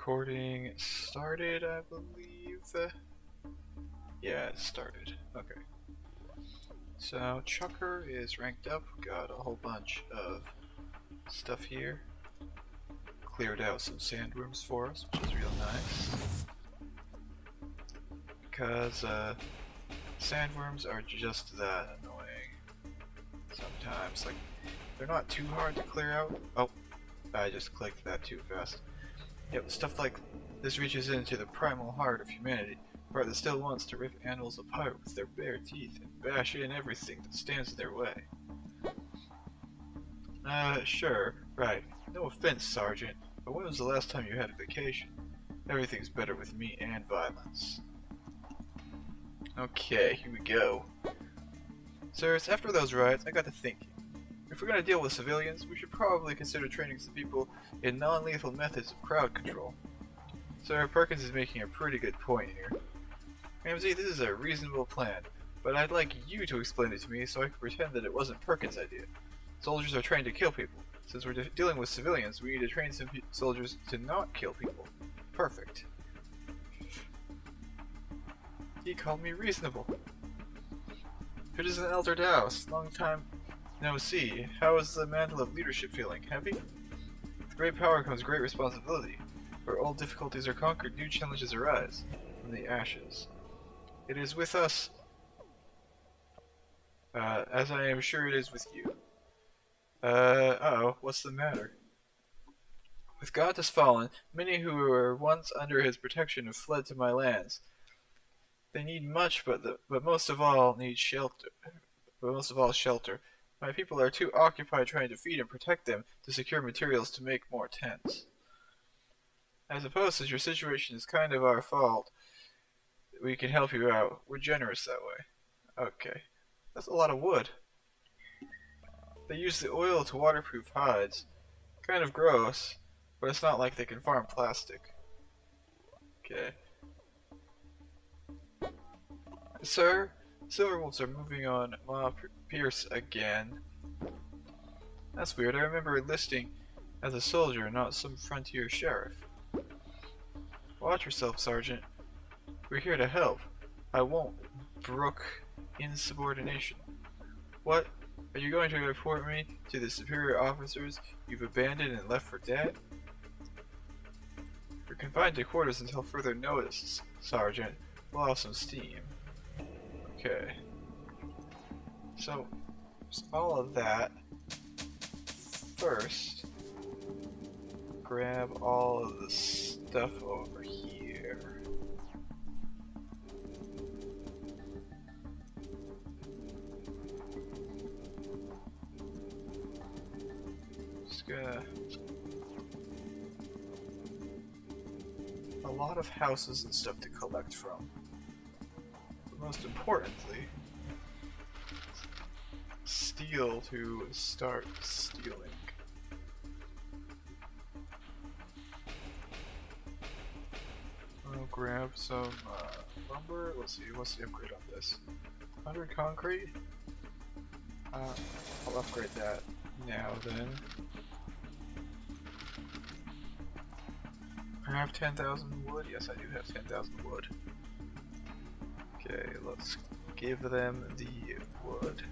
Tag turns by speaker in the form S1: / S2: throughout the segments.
S1: Recording started, I believe. Yeah, it started. Okay. So, Chucker is ranked up. Got a whole bunch of stuff here. Cleared out some sandworms for us, which is real nice. Because, sandworms are just that annoying. Sometimes, like, they're not too hard to clear out. Oh, I just clicked that too fast. Yep, stuff like this reaches into the primal heart of humanity, a part that still wants to rip animals apart with their bare teeth and bash in everything that stands in their way. Sure, right. No offense, Sergeant, but when was the last time you had a vacation? Everything's better with me and violence. Okay, here we go. Sirs, after those riots, I got to thinking. If we're gonna deal with civilians, we should probably consider training some people in non-lethal methods of crowd control. Sir, Perkins is making a pretty good point here. Ramsey, this is a reasonable plan, but I'd like you to explain it to me so I can pretend that it wasn't Perkins' idea. Soldiers are trained to kill people. Since we're dealing with civilians, we need to train some soldiers to not kill people. Perfect. He called me reasonable. Citizen Elder Taos, long time no see. How is the mantle of leadership feeling? Heavy? With great power comes great responsibility. Where old difficulties are conquered, new challenges arise from the ashes. It is with us, as I am sure it is with you. Uh-oh, what's the matter? With God has fallen, many who were once under his protection have fled to my lands. They need much, but most of all need shelter. But most of all, shelter. My people are too occupied trying to feed and protect them to secure materials to make more tents. I suppose since your situation is kind of our fault, we can help you out. We're generous that way. Okay. That's a lot of wood. They use the oil to waterproof hides. Kind of gross, but it's not like they can farm plastic. Okay. Sir, Silverwolves are moving on Ma Pierce again. That's weird. I remember enlisting as a soldier, not some frontier sheriff. Watch yourself, Sergeant. We're here to help. I won't brook insubordination. What? Are you going to report me to the superior officers you've abandoned and left for dead? You're confined to quarters until further notice, Sergeant. Blow off some steam. Okay. So, all of that. First, grab all of the stuff over here. Just gonna... a lot of houses and stuff to collect from. But most importantly, steel to start stealing. I'll grab some lumber. Let's see, what's the upgrade on this? 100 concrete? I'll upgrade that now then. I have 10,000 wood? Yes, I do have 10,000 wood. Okay, let's give them the wood.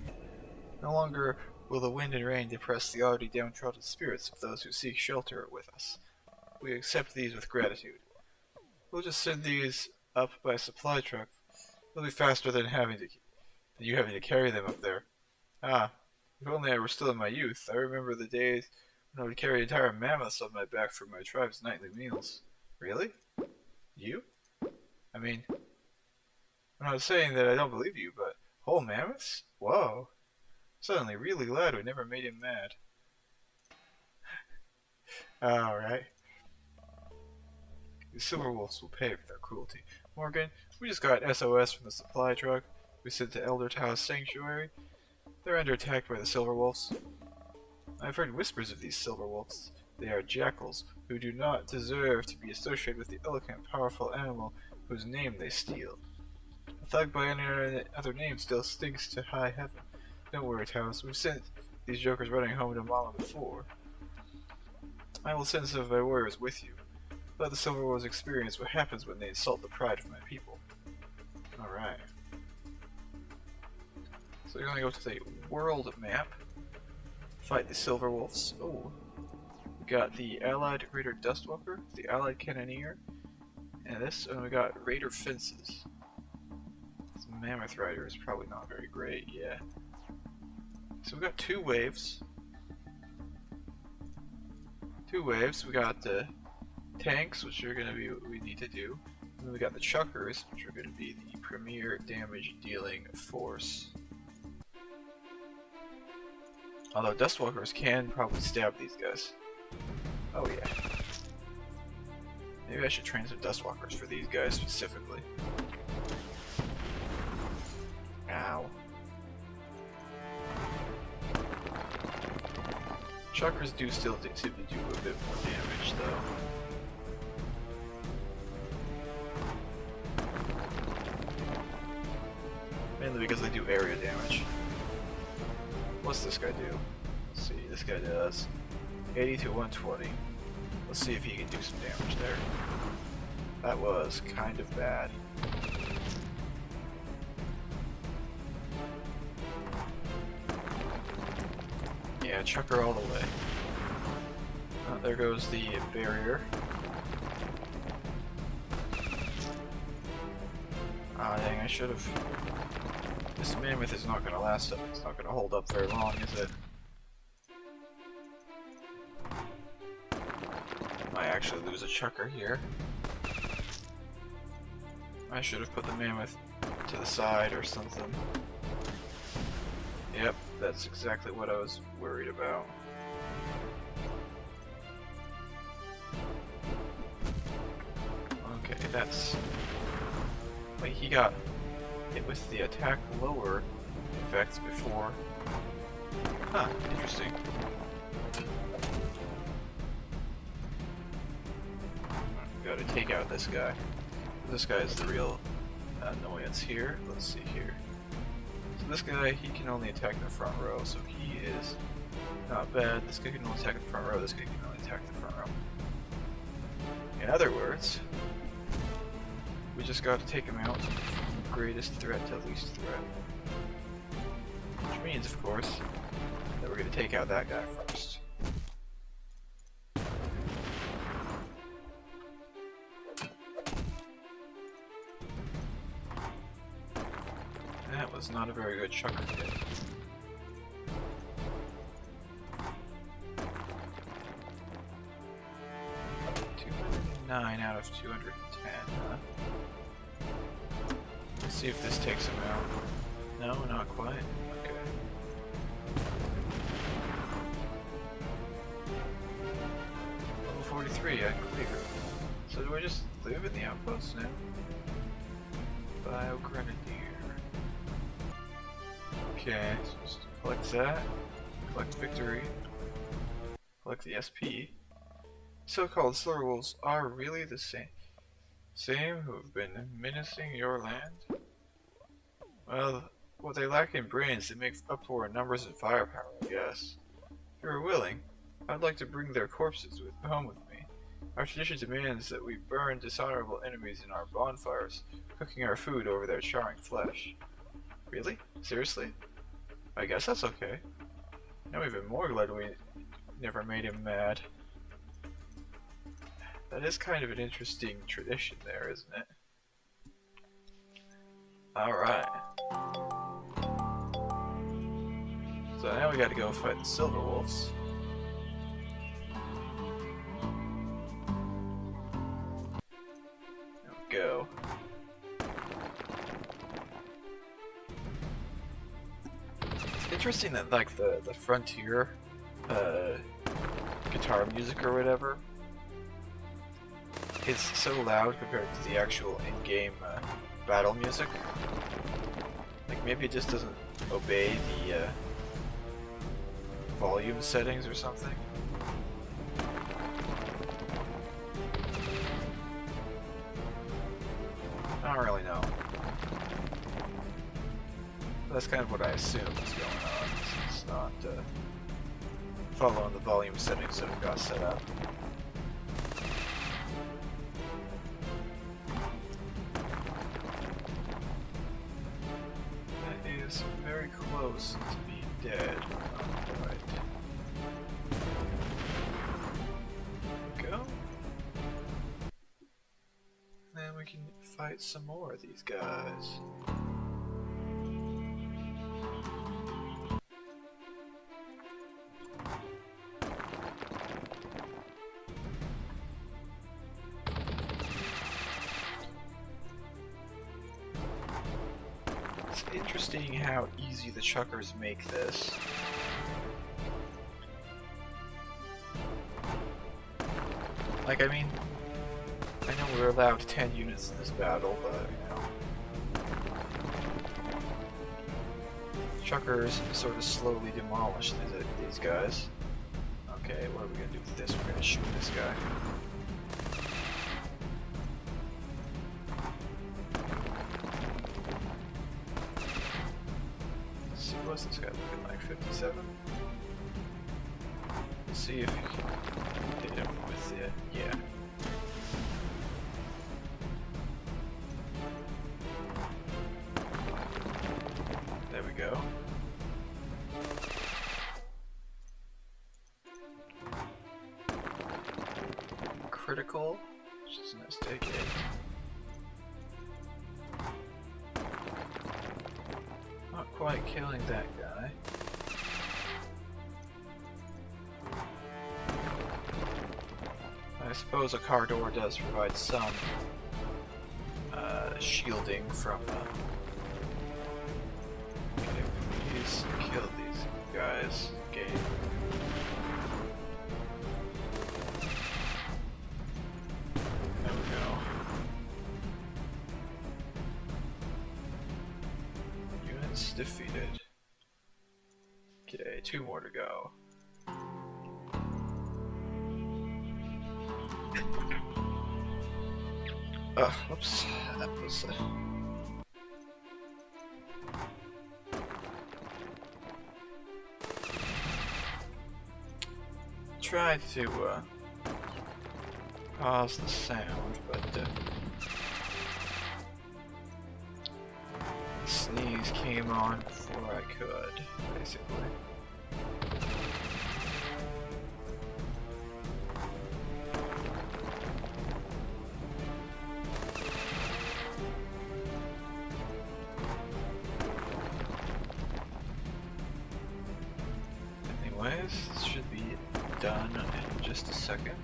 S1: No longer will the wind and rain depress the already downtrodden spirits of those who seek shelter with us. We accept these with gratitude. We'll just send these up by supply truck. It'll be faster than you having to carry them up there. Ah, if only I were still in my youth. I remember the days when I would carry entire mammoths on my back for my tribe's nightly meals. Really? You? I mean, I'm not saying that I don't believe you, but whole mammoths? Whoa. Suddenly really glad we never made him mad. Alright. The Silverwolves will pay for their cruelty. Morgan, we just got SOS from the supply truck we sent to Elder Taos Sanctuary. They're under attack by the Silverwolves. I've heard whispers of these Silverwolves. They are jackals who do not deserve to be associated with the elegant, powerful animal whose name they steal. A thug by any other name still stinks to high heaven. Don't worry, Taos. We've sent these jokers running home to Mama before. I will send some of my warriors with you. Let the Silver Wolves experience what happens when they insult the pride of my people. Alright. So you're gonna go to the world map. Fight the Silver Wolves. Oh. We got the Allied Raider Dustwalker, the Allied Cannoneer, and this, and we got Raider Fences. This Mammoth Rider is probably not very great, yeah. So we got two waves. We got the tanks, which are going to be what we need to do. And then we got the chuckers, which are going to be the premier damage dealing force. Although Dustwalkers can probably stab these guys. Oh yeah. Maybe I should train some Dustwalkers for these guys specifically. Ow. Chuckers do still seem to do a bit more damage though. Mainly because they do area damage. What's this guy do? Let's see, this guy does 80 to 120. Let's see if he can do some damage there. That was kind of bad. Yeah, chucker all the way. Oh, there goes the barrier. Ah, dang, I should have... This mammoth is not gonna last up. It's not gonna hold up very long, is it? I actually lose a chucker here. I should have put the mammoth to the side or something. Yep, that's exactly what I was worried about. Okay, that's... Wait, he got hit with the attack lower effects before. Huh, interesting. Gotta take out this guy. This guy is the real annoyance here. Let's see here. So this guy, he can only attack the front row, so he is not bad. This guy can only attack the front row, this guy can only attack the front row. In other words, we just gotta take him out from greatest threat to least threat. Which means, of course, that we're gonna take out that guy first. That was not a very good chucker hit. 209 out of 210, huh? Let's see if this takes him out. No, not quite. Okay. Level 43, I clear. So do I just live in the outpost now? Bio-Grenadier. Okay, so just collect that. Collect victory. Collect the SP. So-called Silver Wolves are really the same who have been menacing your land? Well, what they lack in brains, they make up for in numbers and firepower, I guess. If you are willing, I'd like to bring their corpses home with me. Our tradition demands that we burn dishonorable enemies in our bonfires, cooking our food over their charring flesh. Really? Seriously? I guess that's okay. I'm even more glad we never made him mad. That is kind of an interesting tradition there, isn't it? Alright. So now we gotta go fight the Silver Wolves. There we go. It's interesting that like the frontier guitar music or whatever is so loud compared to the actual in-game battle music. Like maybe it just doesn't obey the volume settings or something. I don't really know. That's kind of what I assume is going on. It's not following the volume settings that we've got set up. close to being dead. Alright. Go. Then we can fight some more of these guys. It's interesting how easy the chuckers make this. Like, I mean, I know we're allowed 10 units in this battle, but, you know. Chuckers sort of slowly demolish these guys. Okay, what are we gonna do with this? We're gonna shoot this guy. Let's see, what's this guy looking like? 57? Let's see if you can hit him with it. Yeah. There we go. Critical, which is a mistake. Not quite killing that guy. I suppose a car door does provide some shielding from okay, please kill these guys. Okay. There we go. Units defeated. Okay, 2 more to go. Oops, that was try to pause the sound, but the sneeze came on before I could, basically. This should be done in just a second.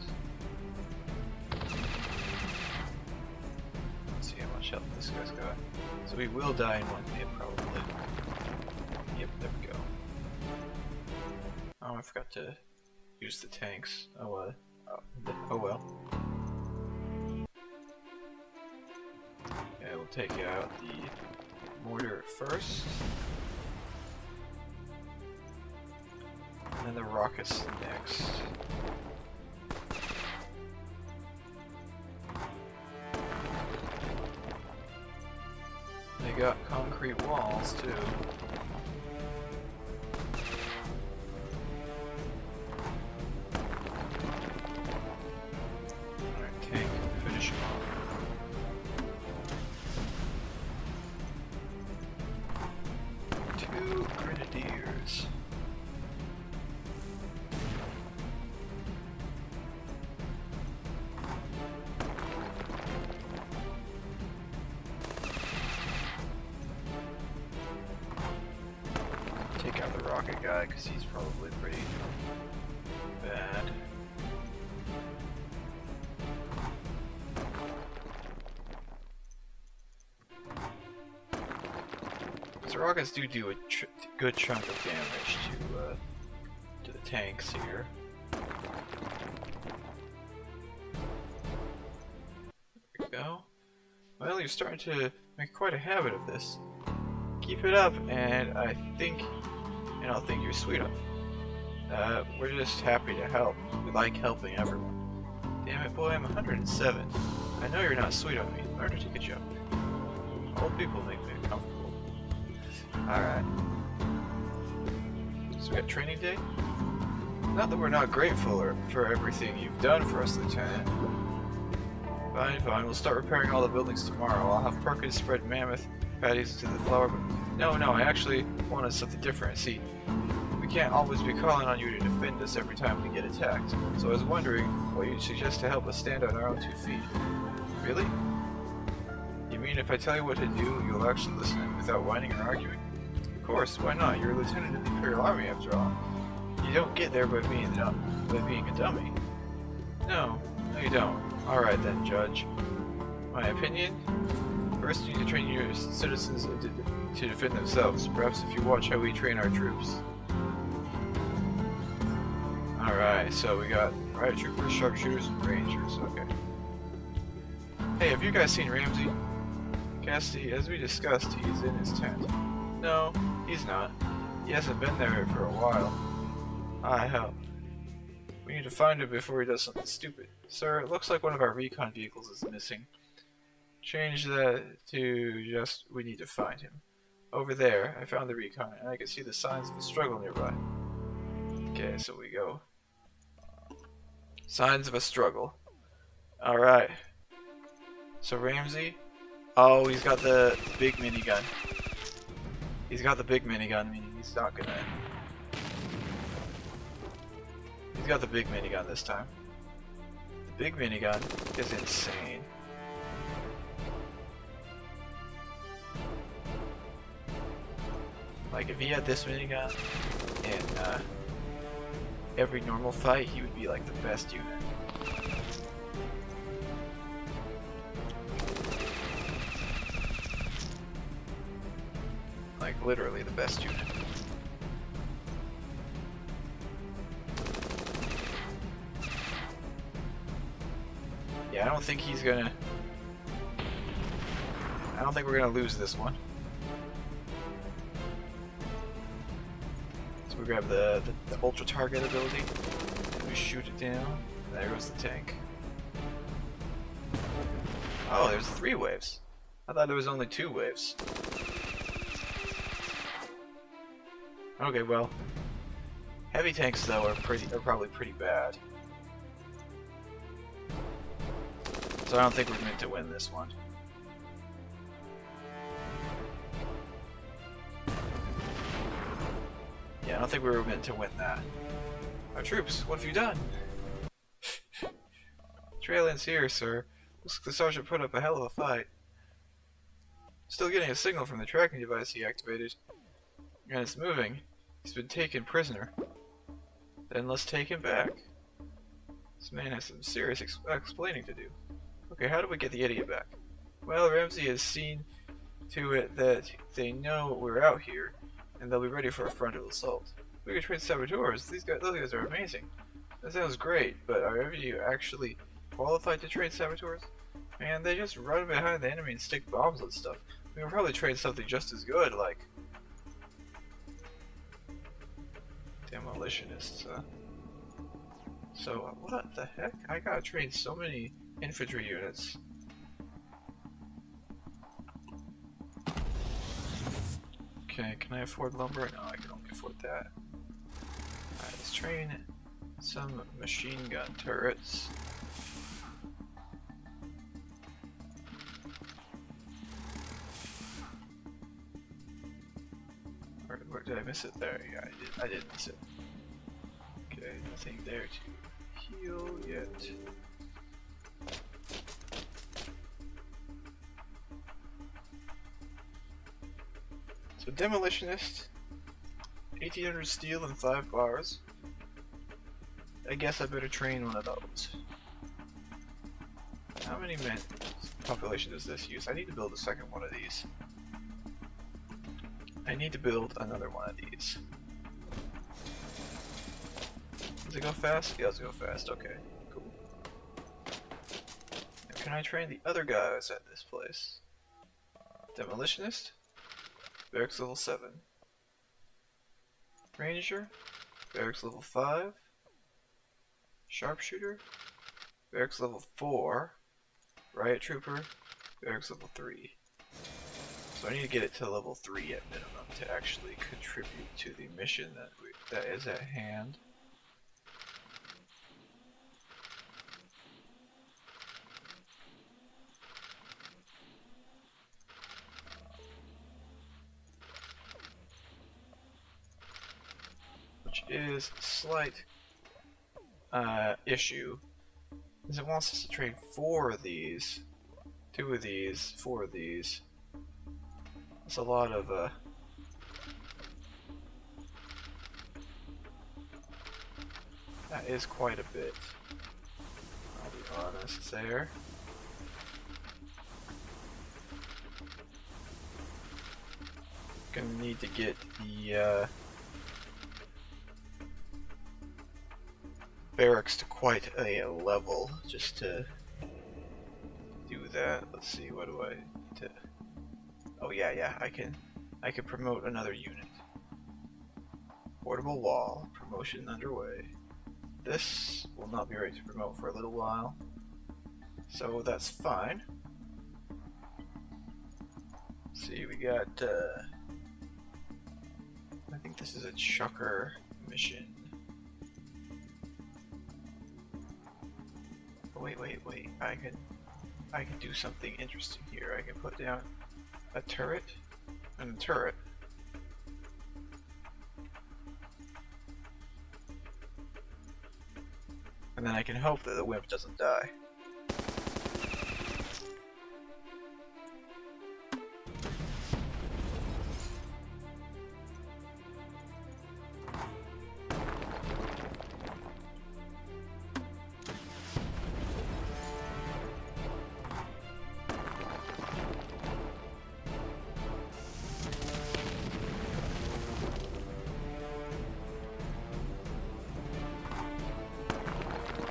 S1: Let's see how much health this guy's got. So we will die in 1 hit, probably. Yep, there we go. Oh, I forgot to use the tanks. Oh well. Yeah, we'll take out the mortar first. And then the rockets next. They got concrete walls too. Alright, tank, finish him off. Two grenadiers. Take out the rocket guy because he's probably pretty bad. So rockets do a good chunk of damage to the tanks here. There we go. Well, you're starting to make quite a habit of this. Keep it up, and I'll think you're sweet on. We're just happy to help. We like helping everyone. Damn it, boy, I'm 107. I know you're not sweet on me. Learn to take a jump. Old people make me uncomfortable. Alright. So we got training day? Not that we're not grateful for everything you've done for us, Lieutenant. Fine, we'll start repairing all the buildings tomorrow. I'll have Perkins spread mammoth patties into the flour, but no, I actually wanted something different. See, we can't always be calling on you to defend us every time we get attacked. So I was wondering what you'd suggest to help us stand on our own 2 feet. Really? You mean if I tell you what to do, you'll actually listen without whining or arguing? Of course, why not? You're a lieutenant of the Imperial Army after all. You don't get there by being a dummy. No, you don't. Alright then, Judge. My opinion? First, you need to train your citizens to defend themselves. Perhaps if you watch how we train our troops. Alright, so we got riot troopers, sharpshooters, and rangers. Okay. Hey, have you guys seen Ramsey? Cassidy, as we discussed, he's in his tent. No, he's not. He hasn't been there for a while. Ah, hell. We need to find him before he does something stupid. Sir, it looks like one of our recon vehicles is missing. Change that to just, we need to find him. Over there, I found the recon, and I can see the signs of a struggle nearby. Okay, so we go. Signs of a struggle. Alright. So Ramsey, oh, he's got the big minigun. He's got the big minigun, meaning he's not gonna... He's got the big minigun this time. The big minigun is insane. Like, if he had this minigun in every normal fight, he would be like the best unit. Like, literally the best unit. Yeah, I don't think he's gonna... I don't think we're gonna lose this one. So we grab the ultra target ability, and we shoot it down. There goes the tank. Oh, there's 3 waves. I thought there was only 2 waves. Okay, well, heavy tanks though are probably pretty bad. So I don't think we're meant to win this one. Yeah, I don't think we were meant to win that. Our troops, what have you done? Trailing's here, sir. Looks like the sergeant put up a hell of a fight. Still getting a signal from the tracking device he activated. And it's moving. He's been taken prisoner. Then let's take him back. This man has some serious explaining to do. Okay, how do we get the idiot back? Well, Ramsey has seen to it that they know we're out here, and they'll be ready for a frontal assault. We can train saboteurs. Those guys are amazing. That sounds great, but are any of you actually qualified to train saboteurs? Man, they just run behind the enemy and stick bombs and stuff. We can probably train something just as good, like demolitionists. So what the heck? I gotta train so many infantry units. Okay, can I afford lumber? No, I can only afford that. Alright, let's train some machine gun turrets. Where did I miss it? There, yeah, I did miss it. Okay, nothing there to heal yet. So demolitionist, 1800 steel and 5 bars. I guess I better train one of those. How many men population does this use? I need to build a second one of these. I need to build another one of these. Does it go fast? Yeah, does it go fast? Okay, cool. Now, can I train the other guys at this place? Demolitionist? Barracks level 7. Ranger? Barracks level 5. Sharpshooter? Barracks level 4. Riot Trooper? Barracks level 3. So I need to get it to level 3 at minimum to actually contribute to the mission that is at hand. is a slight issue, is it wants us to trade 4 of these, 2 of these, 4 of these. That's a lot of that is quite a bit. I'll be honest there. Gonna need to get the barracks to quite a level just to do that. Let's see, what do I need to... Oh yeah, I can promote another unit. Portable wall, promotion underway. This will not be ready to promote for a little while, so that's fine. Let's see, we got I think this is a chucker mission. Oh, wait, I can do something interesting here. I can put down a turret and a turret. And then I can hope that the wimp doesn't die.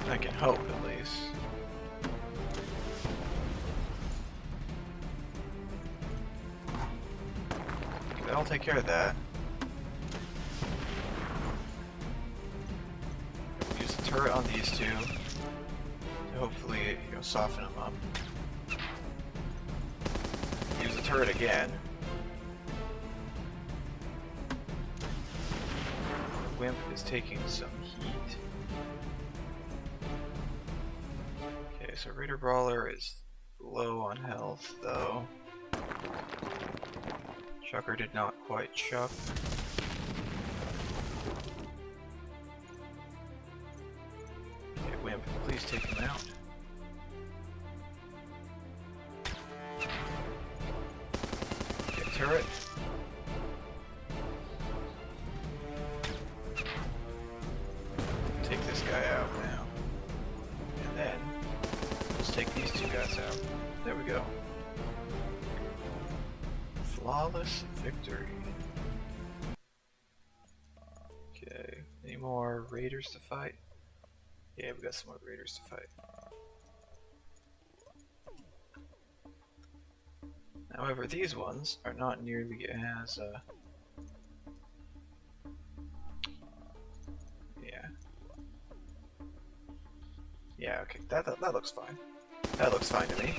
S1: I can hope, at least. That'll take care of that. Use the turret on these two to hopefully, soften them up. Use the turret again. The wimp is taking some heat. So Raider Brawler is low on health, though. Chucker did not quite chuck. Okay, Wimp, please take him out. Okay, turret. Take this guy out now. And then let's take these two guys out. There we go. Flawless victory. Okay, any more raiders to fight? Yeah, we got some more raiders to fight. However, these ones are not nearly as yeah, okay, that looks fine. That looks fine to me.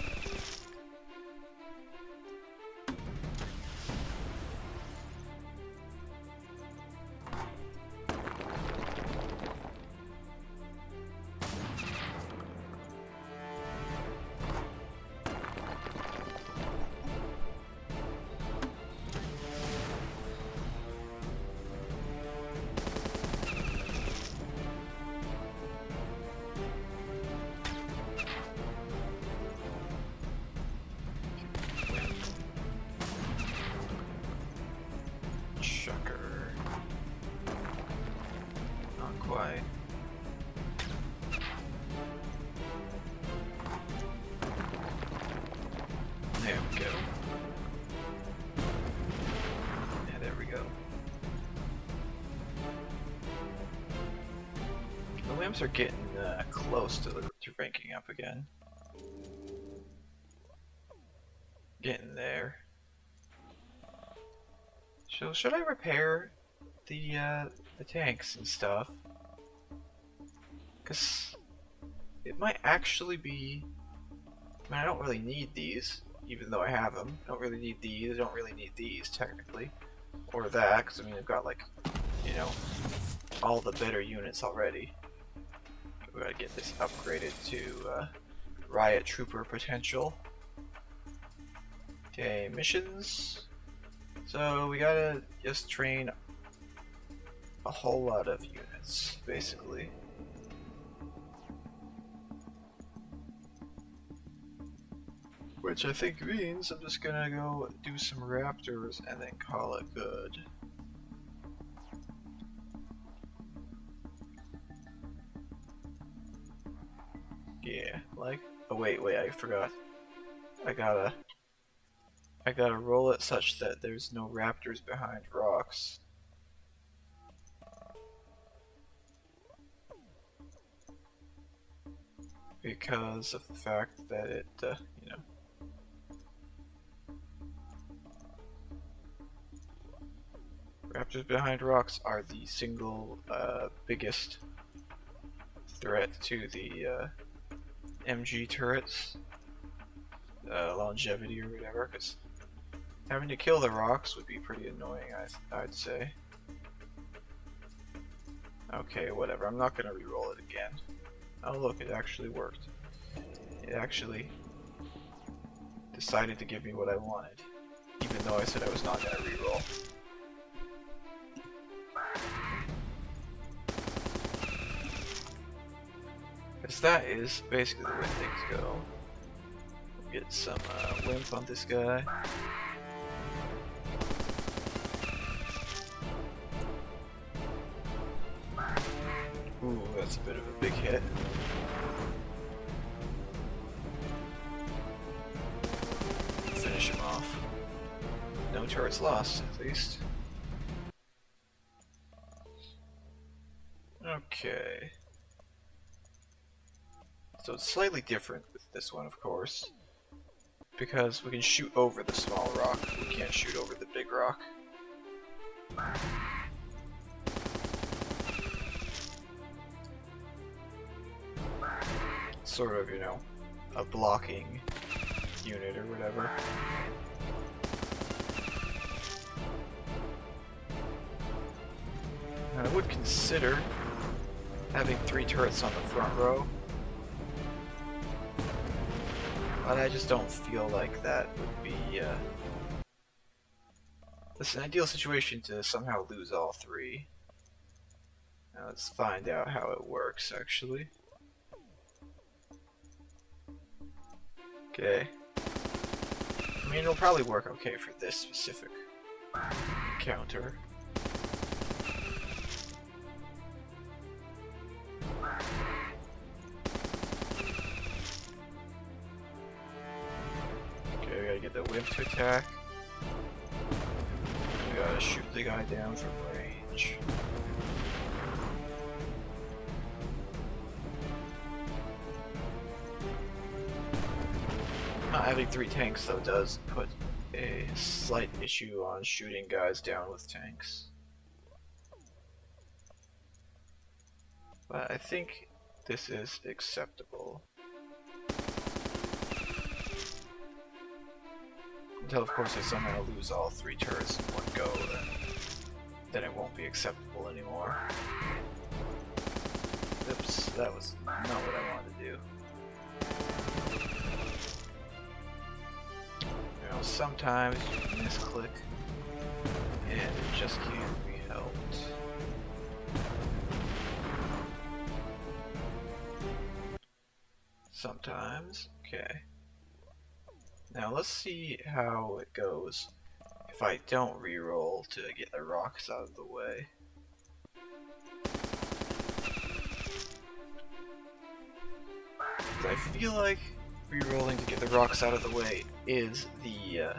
S1: There we go. Yeah, there we go. The wimps are getting close to ranking up again. Getting there. So should I repair the tanks and stuff? Cause it might actually be. I mean, I don't really need these, even though I have them. I don't really need these. I don't really need these technically, or that, because I mean I've got like, you know, all the better units already. We gotta get this upgraded to riot trooper potential. Okay, missions. So we gotta just train a whole lot of units, basically. Which I think means I'm just gonna go do some Raptors and then call it good. Yeah, like, oh wait, I forgot. I gotta roll it such that there's no Raptors behind rocks. Because of the fact that it, you know. Raptors behind rocks are the single biggest threat to the MG turrets, longevity or whatever, because having to kill the rocks would be pretty annoying, I'd say. Okay, whatever, I'm not gonna re-roll it again. Oh look, it actually worked. It actually decided to give me what I wanted, even though I said I was not gonna re-roll. Because that is basically the way things go. Get some wimp on this guy. Ooh, that's a bit of a big hit. Finish him off. No turrets lost, at least. Okay. So it's slightly different with this one, of course, because we can shoot over the small rock, we can't shoot over the big rock. Sort of, you know, a blocking unit or whatever. And I would consider having 3 turrets on the front row, but I just don't feel like that would be it's an ideal situation to somehow lose all 3. Now let's find out how it works, actually. Okay. I mean, it'll probably work okay for this specific encounter. Okay, we gotta get the wimp to attack. We gotta shoot the guy down from range. Not having 3 tanks though does put a slight issue on shooting guys down with tanks. But I think this is acceptable. Until of course I somehow lose all 3 turrets in one go, then it won't be acceptable anymore. Oops, that was not what I wanted to do. Sometimes you misclick and it just can't be helped. Sometimes. Okay. Now let's see how it goes if I don't reroll to get the rocks out of the way. I feel like rerolling to get the rocks out of the way is the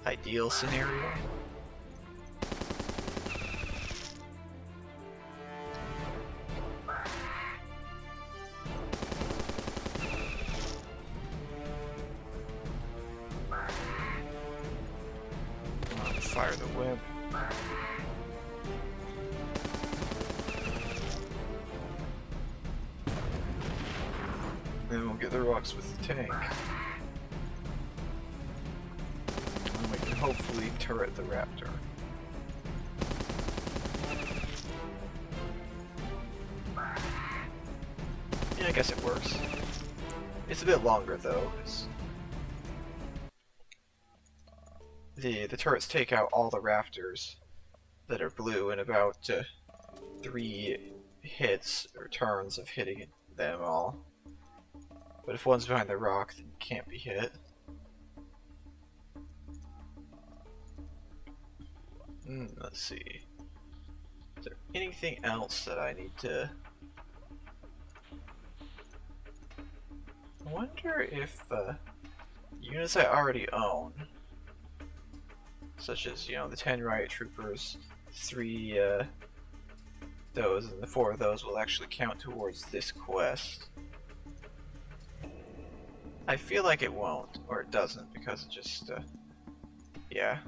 S1: ideal scenario. Fire the whip. Then we'll get the rocks with the tank. And we can hopefully turret the Raptor. Yeah, I guess it works. It's a bit longer though. The turrets take out all the Raptors that are blue in about 3 hits or turns of hitting them all. But if one's behind the rock, then it can't be hit. Let's see. Is there anything else that I need to... I wonder if units I already own, such as, the 10 riot troopers, 3 those, and the 4 of those will actually count towards this quest. I feel like it won't, or it doesn't, because it just, yeah.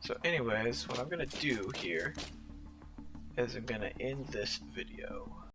S1: So anyways, what I'm gonna do here is I'm gonna end this video.